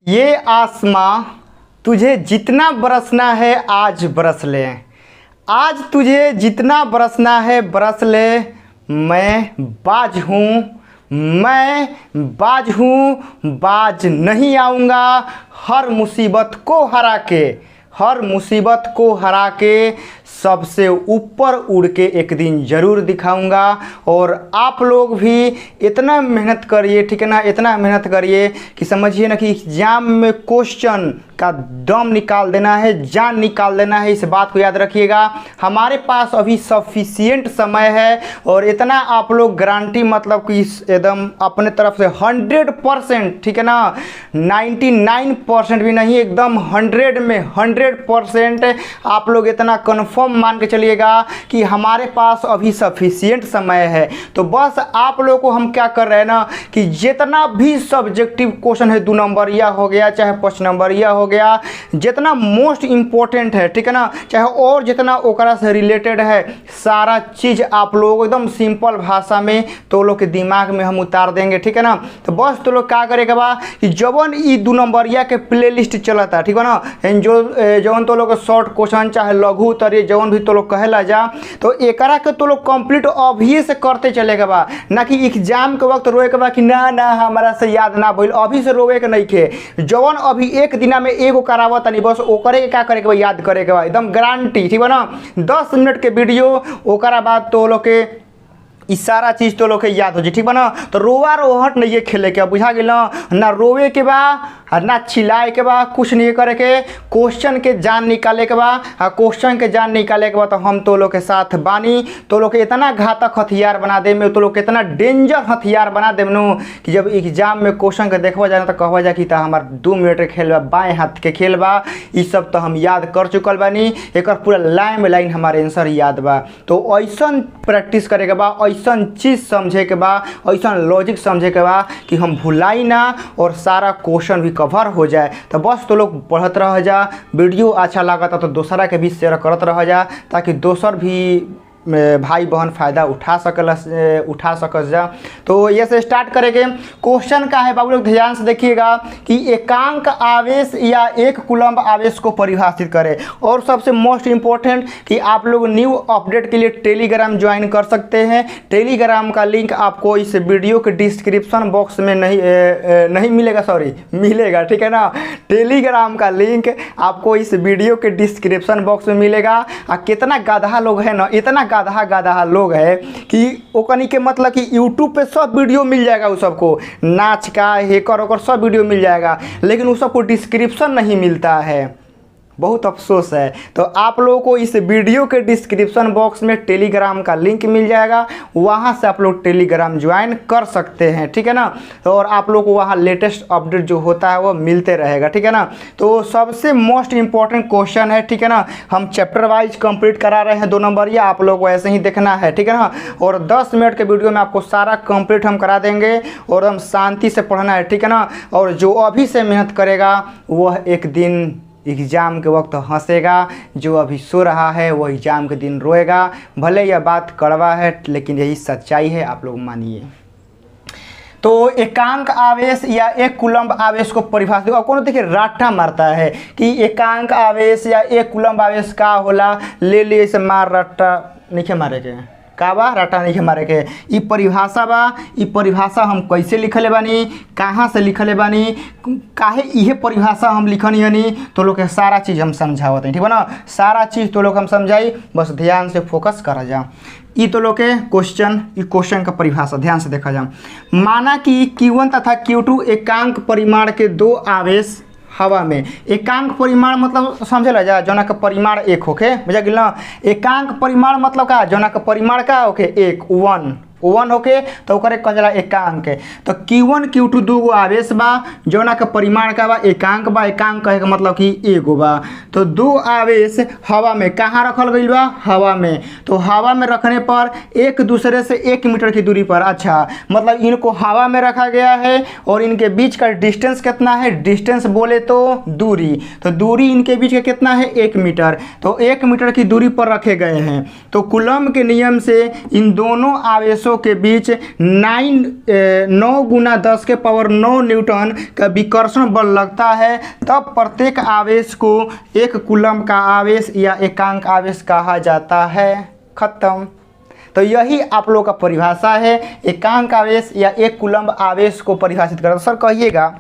ये आसमां तुझे जितना बरसना है आज बरस ले। आज तुझे जितना बरसना है बरस ले। मैं बाज हूँ, मैं बाज हूँ, बाज नहीं आऊँगा। हर मुसीबत को हरा के, हर मुसीबत को हरा के सबसे ऊपर उड़ के एक दिन ज़रूर दिखाऊंगा। और आप लोग भी इतना मेहनत करिए, ठीक है ना, इतना मेहनत करिए कि समझिए ना कि एग्जाम में क्वेश्चन का दम निकाल देना है, जान निकाल देना है। इस बात को याद रखिएगा। हमारे पास अभी सफिशिएंट समय है और इतना आप लोग गारंटी मतलब कि एकदम अपने तरफ से 100%, ठीक है ना, 99% भी नहीं, एकदम 100 में 100% आप लोग इतना कन्फर्म मान के चलिएगा कि हमारे पास अभी सफिशिएंट समय है। तो बस आप लोगों को हम क्या कर रहे हैं ना कि जितना भी सब्जेक्टिव क्वेश्चन है, 2 नंबरिया हो गया चाहे 5 नंबरिया हो गया, जितना मोस्ट इम्पोर्टेंट है, ठीक है ना, चाहे और जितना ओकरा से रिलेटेड है, सारा चीज़ आप लोग एकदम सिंपल भाषा में तो लोग के दिमाग में हम उतार देंगे, ठीक है ना। तो बस तो लोग क्या करेगा बा कि जवन ई 2 नंबरिया के प्ले लिस्ट चलता, ठीक है ना, जवन तो लोग शॉर्ट क्वेश्चन चाहे लघु उत्तर जवन भी तो लोग कहेला जा, तो एकरा के तो लोग कंप्लीट अभी से करते चलेगा बा, ना कि एग्जाम के वक्त रोए के बा कि ना ना हमारा से याद ना भइल। अभी से रोवे के नहीं खे, जवन अभी एक दिना में एगो करावत नहीं, बस ओकरे के क्या करे के बा, याद करे के बा, एकदम गारंटी, ठीक है ना। 10 मिनट के वीडियो, ओकरा बाद तो लोग के ई सारा चीज़ तो लोग के याद हो जाए, ठीक बा ना। तो रोआ रोहट नहीं है खेले के, बुझा गेल ना, रोवे के बा ना चिल्लाए के बा, कुछ नहीं करे के, क्वेश्चन के जान निकाले के बा। क्वेश्चन के जान निकाले के बा तो हम तो लोग के साथ बानी, तो लोग के इतना घातक हथियार बना दे में, तो लोग के इतना डेंजर हथियार बना दे नो कि जब एग्जाम में क्वेश्चन के देखवा जाए तो कहवा जा कि हमार 2 मिनट के खेल बा, बाएँ हाथ के खेल बा, ये सब तो हम याद कर चुकल बानी, एक पूरा लाइन में लाइन हमारे आंसर याद बा। तो ऐसा प्रैक्टिस करे के बा, ऐसा चीज़ समझे के बा, ऐसा लॉजिक समझे के बा कि हम भुलाई ना और सारा क्वेश्चन भी कवर हो जाए। तो बस तो लोग पढ़त रह जा, वीडियो अच्छा लगा तो दूसरा के भी शेयर करत रह जा, ताकि दोसर भी भाई बहन फ़ायदा उठा सकस जा। तो ये से स्टार्ट करेंगे। क्वेश्चन का है बाबू लोग, ध्यान से देखिएगा कि एकांक आवेश या एक कूलम्ब आवेश को परिभाषित करें। और सबसे मोस्ट इम्पोर्टेंट कि आप लोग न्यू अपडेट के लिए टेलीग्राम ज्वाइन कर सकते हैं। टेलीग्राम का लिंक आपको इस वीडियो के डिस्क्रिप्शन बॉक्स में नहीं मिलेगा, सॉरी मिलेगा, ठीक है ना। टेलीग्राम का लिंक आपको इस वीडियो के डिस्क्रिप्शन बॉक्स में मिलेगा। कितना गाधा लोग है ना, इतना गाधा लोग है कि ओकनी के मतलब कि यूट्यूब पे सब वीडियो मिल जाएगा, उस सबको नाच का हेकर ओकर सब वीडियो मिल जाएगा, लेकिन उस सबको डिस्क्रिप्शन नहीं मिलता है, बहुत अफसोस है। तो आप लोगों को इस वीडियो के डिस्क्रिप्शन बॉक्स में टेलीग्राम का लिंक मिल जाएगा, वहाँ से आप लोग टेलीग्राम ज्वाइन कर सकते हैं, ठीक है ना। तो और आप लोग को वहाँ लेटेस्ट अपडेट जो होता है वो मिलते रहेगा, ठीक है ना। तो सबसे मोस्ट इम्पॉर्टेंट क्वेश्चन है, ठीक है ना, हम चैप्टर वाइज कंप्लीट करा रहे हैं 2 नंबर, या आप लोग को ऐसे ही देखना है, ठीक है ना। और 10 मिनट के वीडियो में आपको सारा कंप्लीट हम करा देंगे और हम शांति से पढ़ना है, ठीक है ना। और जो अभी से मेहनत करेगा वह एक दिन एग्ज़ाम के वक्त हंसेगा, जो अभी सो रहा है वो एग्ज़ाम के दिन रोएगा। भले यह बात कड़वा है लेकिन यही सच्चाई है, आप लोग मानिए। तो एकांक आवेश या एक कूलम्ब आवेश को परिभाषित, और कौन देखिए राठा मारता है कि एकांक आवेश या एक कूलम्ब आवेश का होला, ले लिए से मार रट्टा नहीं मारे के का बा, राटा नहीं मारे के। ई परिभाषा बा, ई परिभाषा हम कैसे लिखले बानी, कहाँ से लिखले बानी, काहे इहे परिभाषा हम लिखनी हनी, तो लोग के सारा चीज़ हम समझावत हैं, ठीक है ना। सारा चीज़ तो लोग हम समझाई, बस ध्यान से फोकस करा जा। ई तो लोग के क्वेश्चन का परिभाषा ध्यान से देखा जा। माना कि Q1 तथा Q2 एकांक परिमाण के 2 आवेश हवा में, एकांक परिमाण मतलब समझला जा, जौना का परिमाण 1 होके, बुझा गेल ना। एकांक परिमाण मतलब का, जौना का परिमाण का होके 1 होके तो ओकरे कहल जाला एकांक। तो Q1 Q2 2 गो आवेश बा, जौना का परिमाण का बा एकांक बा, एकांक कहे का मतलब कि एगो बा। तो 2 आवेश हवा में कहाँ रखल गइल बा, हवा में। तो हवा में रखने पर एक दूसरे से 1 मीटर की दूरी पर, अच्छा मतलब इनको हवा में रखा गया है और इनके बीच का डिस्टेंस कितना है, डिस्टेंस बोले तो दूरी, तो दूरी इनके बीच का कितना है 1 मीटर। तो 1 मीटर की दूरी पर रखे गए हैं। तो कूलम्ब के नियम से इन दोनों आवेशों आवेशों के बीच 9 गुना 10 के पावर 9 न्यूटन का विकर्षण बल लगता है, तब प्रत्येक आवेश को 1 कूलम का आवेश या एकांक आवेश कहा जाता है। खत्म। तो यही आप लोगों का परिभाषा है, एकांक आवेश या 1 कूलम आवेश को परिभाषित करता। सर कहिएगा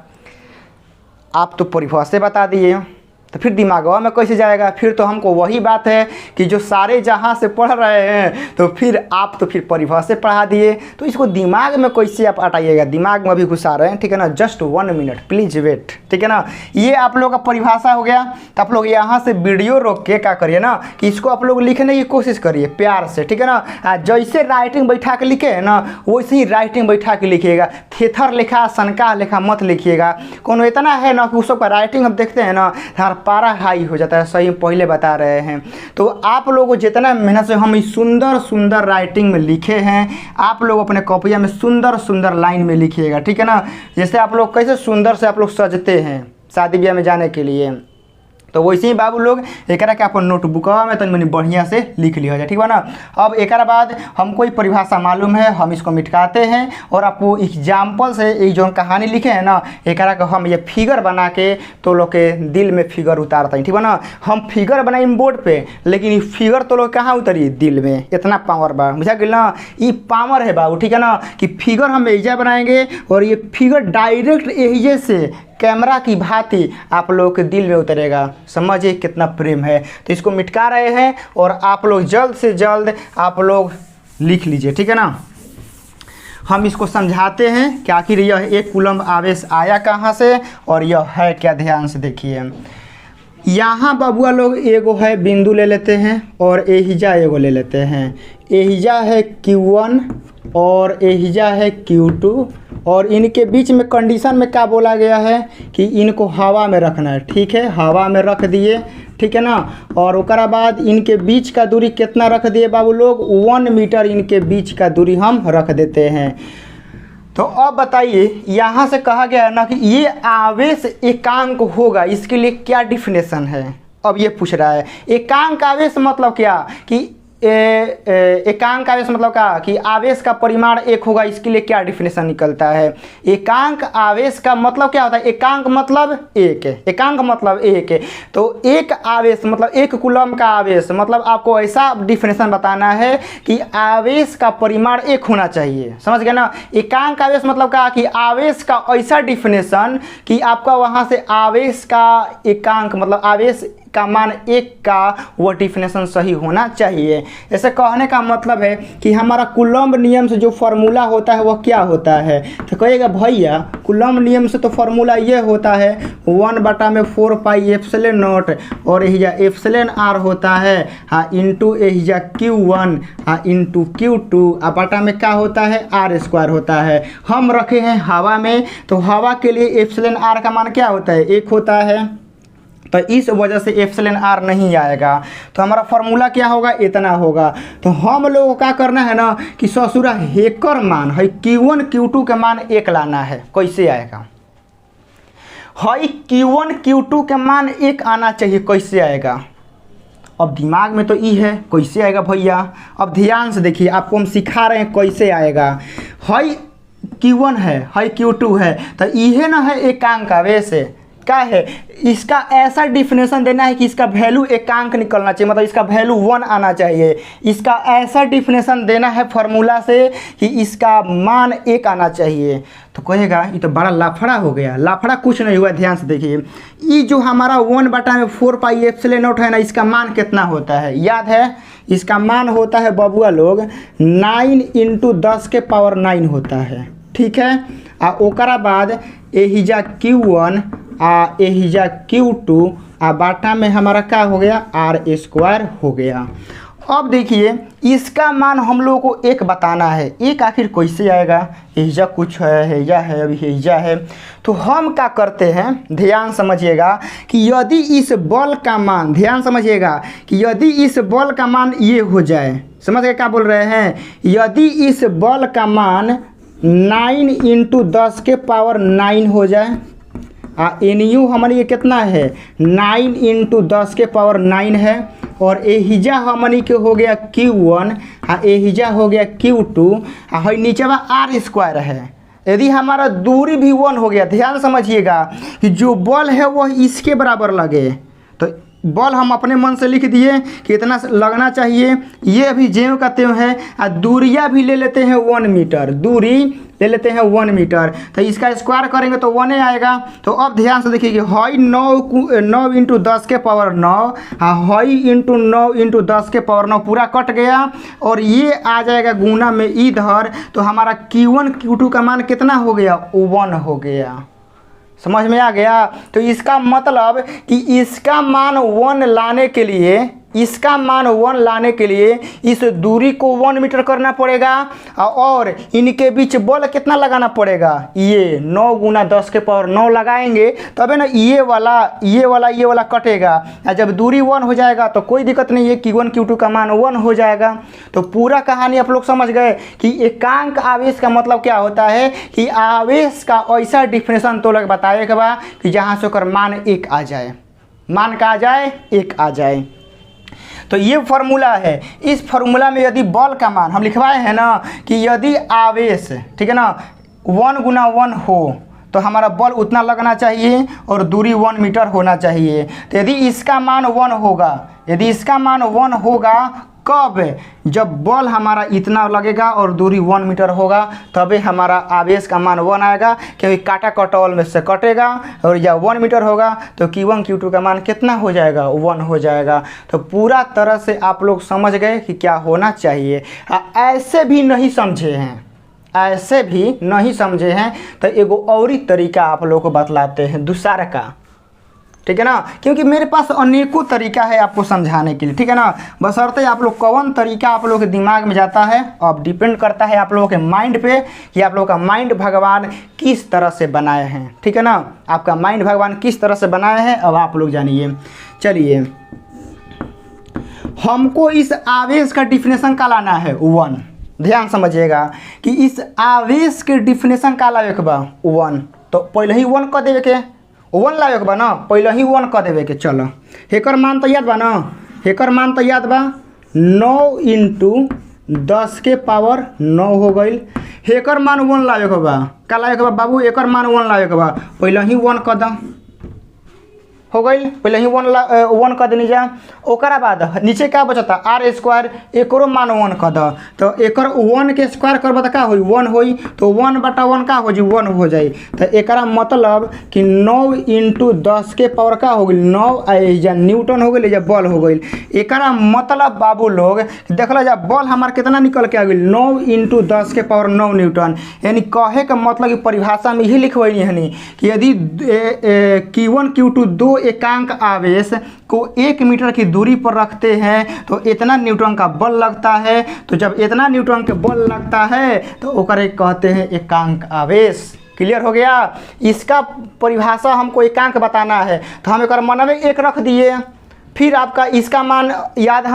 आप तो परिभाषा बता दिए, तो फिर दिमागवा में कैसे जाएगा? फिर तो हमको वही बात है कि जो सारे जहाँ से पढ़ रहे हैं तो फिर आप तो फिर परिभाषा पढ़ा दिए, तो इसको दिमाग में कैसे आप हटाइएगा? दिमाग में भी घुसा रहे हैं, ठीक है ना। जस्ट 1 मिनट प्लीज़ वेट, ठीक है ना। ये आप लोग का परिभाषा हो गया। तो आप लोग यहाँ से वीडियो रोक के क्या करिए ना कि इसको आप लोग लिखने की कोशिश करिए प्यार से, ठीक है ना। जैसे राइटिंग बैठा के लिखे है ना वैसे ही राइटिंग बैठा के लिखिएगा। थेथर लिखा सनका लिखा मत लिखिएगा। कौन इतना है ना कि उस सबका राइटिंग हम देखते हैं ना पारा हाई हो जाता है, सही पहले बता रहे हैं। तो आप लोगों को जितना मेहनत से हम इस सुंदर सुंदर राइटिंग में लिखे हैं, आप लोग अपने कॉपिया में सुंदर सुंदर लाइन में लिखिएगा, ठीक है ना। जैसे आप लोग कैसे सुंदर से आप लोग सजते हैं शादी ब्याह में जाने के लिए, तो वैसे ही बाबू लोग एक के अपन नोटबुक में तो मैंने बढ़िया से लिख लिया जाए, ठीक है ना। अब एक बाद हमको ही परिभाषा मालूम है, हम इसको मिटकाते हैं और आपको एग्जाम्पल से एक जो कहानी लिखे हैं ना एक हम ये फिगर बना के तो लोग के दिल में फिगर उतारते हैं, ठीक है ना। हम फिगर बनाई बोर्ड पे, लेकिन ये फिगर तो लोग कहाँ उतरी? दिल में। इतना पावर बा, बुझा गया ना। ये पावर है बाबू, ठीक है ना, कि फिगर हम एजा बनाएंगे और ये फिगर डायरेक्ट एजे से कैमरा की भांति आप लोग के दिल में उतरेगा। समझिए कितना प्रेम है। तो इसको मिटका रहे हैं और आप लोग जल्द से जल्द आप लोग लिख लीजिए, ठीक है ना। हम इसको समझाते हैं कि आखिर यह 1 कूलम आवेश आया कहाँ से और यह है क्या। ध्यान से देखिए, यहाँ बबुआ लोग एगो है बिंदु ले लेते हैं और एहिजा एगो ले लेते हैं। एहिजा है Q1 और एहिजा है Q2 और इनके बीच में कंडीशन में क्या बोला गया है कि इनको हवा में रखना है, ठीक है। हवा में रख दिए, ठीक है ना। और उसके बाद इनके बीच का दूरी कितना रख दिए बाबू लोग? 1 मीटर इनके बीच का दूरी हम रख देते हैं। तो अब बताइए, यहाँ से कहा गया है ना कि ये आवेश एकांक होगा, इसके लिए क्या डिफिनेशन है? अब ये पूछ रहा है एकांक आवेश मतलब क्या कि एकांक आवेश मतलब क्या कि आवेश का परिमाण 1 होगा, इसके लिए क्या डिफिनेशन निकलता है? एकांक आवेश का मतलब क्या होता है? एकांक मतलब 1 है, एकांक मतलब 1 है। तो 1 आवेश मतलब 1 कूलम का आवेश, मतलब आपको ऐसा डिफिनेशन बताना है कि आवेश का परिमाण 1 होना चाहिए। समझ गए ना। एकांक आवेश मतलब क्या कि आवेश का ऐसा डिफिनेशन कि आपका वहाँ से आवेश का एकांक मतलब आवेश का मान 1 का वो डिफिनेशन सही होना चाहिए। ऐसे कहने का मतलब है कि हमारा कूलम्ब नियम से जो फार्मूला होता है वह क्या होता है? तो कहिएगा भैया कूलम्ब नियम से तो फार्मूला ये होता है 1/4 पाई एप्सिलॉन नॉट और एहिजा एप्सिलॉन r होता है हाँ इंटू एहिजा Q1 हाँ इंटू Q2 और बटा में क्या होता है? r² होता है। हम रखे हैं हवा में, तो हवा के लिए एप्सिलॉन r का मान क्या होता है? 1 होता है। तो इस वजह से एप्सिलॉन r नहीं आएगा। तो हमारा फार्मूला क्या होगा? इतना होगा। तो हम लोगों को क्या करना है ना कि ससुरा हेकर मान है Q1 Q2 के मान 1 लाना है। कैसे आएगा? है Q1 Q2 के मान 1 आना चाहिए। कैसे आएगा? अब दिमाग में तो ई है, कैसे आएगा भैया? अब ध्यान से देखिए, आपको हम सिखा रहे हैं कैसे आएगा। है Q1 है Q2 है, तो इहे ना है एकांक आवेश है। क्या है? इसका ऐसा डिफिनेशन देना है कि इसका वैल्यू एकांक निकलना चाहिए, मतलब इसका वैल्यू 1 आना चाहिए। इसका ऐसा डिफिनेशन देना है फार्मूला से कि इसका मान 1 आना चाहिए। तो कहेगा ये तो बड़ा लाफड़ा हो गया। लाफड़ा कुछ नहीं हुआ, ध्यान से देखिए। ये जो हमारा 1/4 पाई एप्सिलॉन नॉट है ना, इसका मान कितना होता है? याद है? इसका मान होता है बबुआ लोग 9 × 10⁻9 होता है, ठीक है। आ ओकरा बाद एहिजा Q1 एहिजा Q2 बाटा में हमारा क्या हो गया? r² हो गया। अब देखिए इसका मान हम लोगों को 1 बताना है। 1 आखिर कैसे आएगा? एहिजा कुछ है, हेजा है, अभी हेजा है। तो हम क्या करते हैं, ध्यान समझिएगा कि यदि इस बल का मान, ध्यान समझिएगा कि यदि इस बल का मान ये हो जाए, समझ गए क्या बोल रहे हैं? यदि इस बल का मान 9 × 10⁻9 हो जाए एन यू हमारे ये कितना है 9 इंटू 10 के पावर 9 है। और एहिजा हमनी के हो गया Q1 एहिजा हो गया Q2 है नीचे बा आर स्क्वायर है। यदि हमारा दूरी भी 1 हो गया, ध्यान समझिएगा कि जो बल है वह इसके बराबर लगे। तो बल हम अपने मन से लिख दिए कि इतना लगना चाहिए, ये भी ज्यों का त्यों है। और दूरियाँ भी ले लेते हैं 1 मीटर, दूरी ले लेते हैं 1 मीटर, तो इसका स्क्वायर करेंगे तो 1 आएगा। तो अब ध्यान से देखिए हाई 9 इंटू 10 के पावर 9 हाई इंटू 9 इंटू 10 के पावर 9 पूरा कट गया और ये आ जाएगा गुना में इधर। तो हमारा Q1 Q2 का मान कितना हो गया 1 हो गया। समझ में आ गया। तो इसका मतलब कि इसका मान 1 लाने के लिए, इसका मान 1 लाने के लिए इस दूरी को 1 मीटर करना पड़ेगा और इनके बीच बल कितना लगाना पड़ेगा, ये 9 गुना 10 के पावर 9 लगाएंगे तब है ना ये वाला कटेगा। और जब दूरी 1 हो जाएगा तो कोई दिक्कत नहीं है, Q1 Q2 का मान 1 हो जाएगा। तो पूरा कहानी आप लोग समझ गए कि एकांक आवेश का मतलब क्या होता है कि आवेश का ऐसा डिफिनेशन तो लोग बताए के बा कि जहाँ से ओकर मान 1 आ जाए, मान का आ जाए 1 आ जाए। तो ये फार्मूला है। इस फार्मूला में यदि बल का मान हम लिखवाए हैं ना कि यदि आवेश, ठीक है ना, 1 गुना 1 हो तो हमारा बल उतना लगना चाहिए और दूरी 1 मीटर होना चाहिए। तो यदि इसका मान 1 होगा, यदि इसका मान 1 होगा कब, जब बल हमारा इतना लगेगा और दूरी 1 मीटर होगा तभी हमारा आवेश का मान 1 आएगा, क्योंकि काटा कटौल में से कटेगा। और जब 1 मीटर होगा तो Q1 Q2 का मान कितना हो जाएगा 1 हो जाएगा। तो पूरा तरह से आप लोग समझ गए कि क्या होना चाहिए। ऐसे भी नहीं समझे हैं, ऐसे भी नहीं समझे हैं तो एगो और ही तरीका आप लोग को बतलाते हैं दूसरा का, ठीक है ना, क्योंकि मेरे पास अनेकों तरीका है आपको समझाने के लिए, ठीक है ना। बशर्ते आप लोग कौन तरीका आप लोग के दिमाग में जाता है, अब डिपेंड करता है आप लोगों के माइंड पे कि आप लोगों का माइंड भगवान किस तरह से बनाए हैं, ठीक है ना। आपका माइंड भगवान किस तरह से बनाए हैं अब आप लोग जानिए। चलिए हमको इस आवेश का डिफिनेशन का लाना है 1, ध्यान समझिएगा कि इस आवेश के डिफिनेशन का लावे के बा 1। तो पहले ही 1 कर देवे के, 1 लावे के बा ना, पहले ही 1 कर देवे के। चलो हेकर मान तो याद बा ना, हेकर मान तो याद बा 9 इंटू 10 के पावर 9 हो गई। हेकर मान 1 लावे के बा, का लावे के बा बाबू, एकर मान 1 लावे के बा, पहले ही 1 कर दा, हो गई, पहले ही 1 कर देनी जा। ओकरा बाद नीचे क्या बचता आर स्क्वायर, एकरो मान 1 कर द। तो एकर 1 के स्क्वायर करब तो का होई 1 होई, तो 1/1 का हो जी 1 हो जाई। तो एकरा मतलब कि 9 इंटू 10 के पावर का हो गई 9 या न्यूटन हो गई या बल हो गई। एकरा मतलब बाबू लोग देखल जा बल हमार कितना निकल के आ गई 9 इंटू 10 के पावर 9 न्यूटन। यानी कहे का मतलब कि परिभाषा में यही लिखवाई हनी कि यदि Q1 Q2 दो एकांक आवेश को 1 मीटर की दूरी पर रखते हैं तो इतना न्यूटन का बल लगता है। तो जब इतना न्यूटन के बल लगता है तो ओकरे कहते हैं एकांक आवेश। क्लियर हो गया। इसका परिभाषा हमको एकांक बताना है तो हम एक मनवे 1 रख दिए। फिर आपका इसका मान याद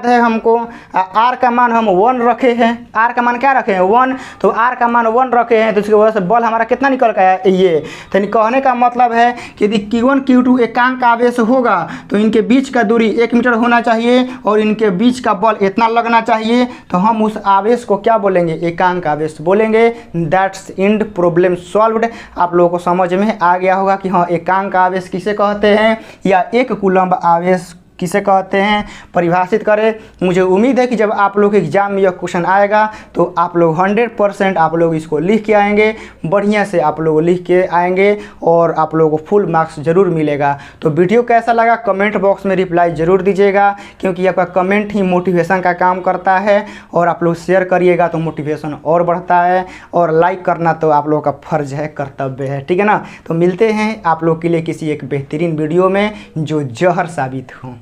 है हमको, आर का मान हम 1 रखे हैं। आर का मान क्या रखे हैं 1, तो आर का मान 1 रखे हैं तो उसकी वजह से बल हमारा कितना निकल गया ये। तो कहने का मतलब है कि यदि Q1 Q2 एकांक आवेश होगा तो इनके बीच का दूरी 1 मीटर होना चाहिए और इनके बीच का बल इतना लगना चाहिए। तो हम उस आवेश को क्या बोलेंगे एकांक आवेश बोलेंगे। That's end problem solved. आप लोगों को समझ में आ गया होगा कि हाँ एकांक आवेश किसे कहते हैं या 1 कूलम्ब आवेश किसे कहते हैं, परिभाषित करें। मुझे उम्मीद है कि जब आप लोग एग्जाम में यह क्वेश्चन आएगा तो आप लोग 100% आप लोग इसको लिख के आएंगे, बढ़िया से आप लोग लिख के आएंगे और आप लोगों को फुल मार्क्स ज़रूर मिलेगा। तो वीडियो कैसा लगा कमेंट बॉक्स में रिप्लाई ज़रूर दीजिएगा, क्योंकि आपका कमेंट ही मोटिवेशन का काम करता है। और आप लोग शेयर करिएगा तो मोटिवेशन और बढ़ता है, और लाइक करना तो आप लोगों का फ़र्ज है, कर्तव्य है, ठीक है ना। तो मिलते हैं आप लोग के लिए किसी एक बेहतरीन वीडियो में जो जहर साबित हो।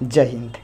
जय हिंद।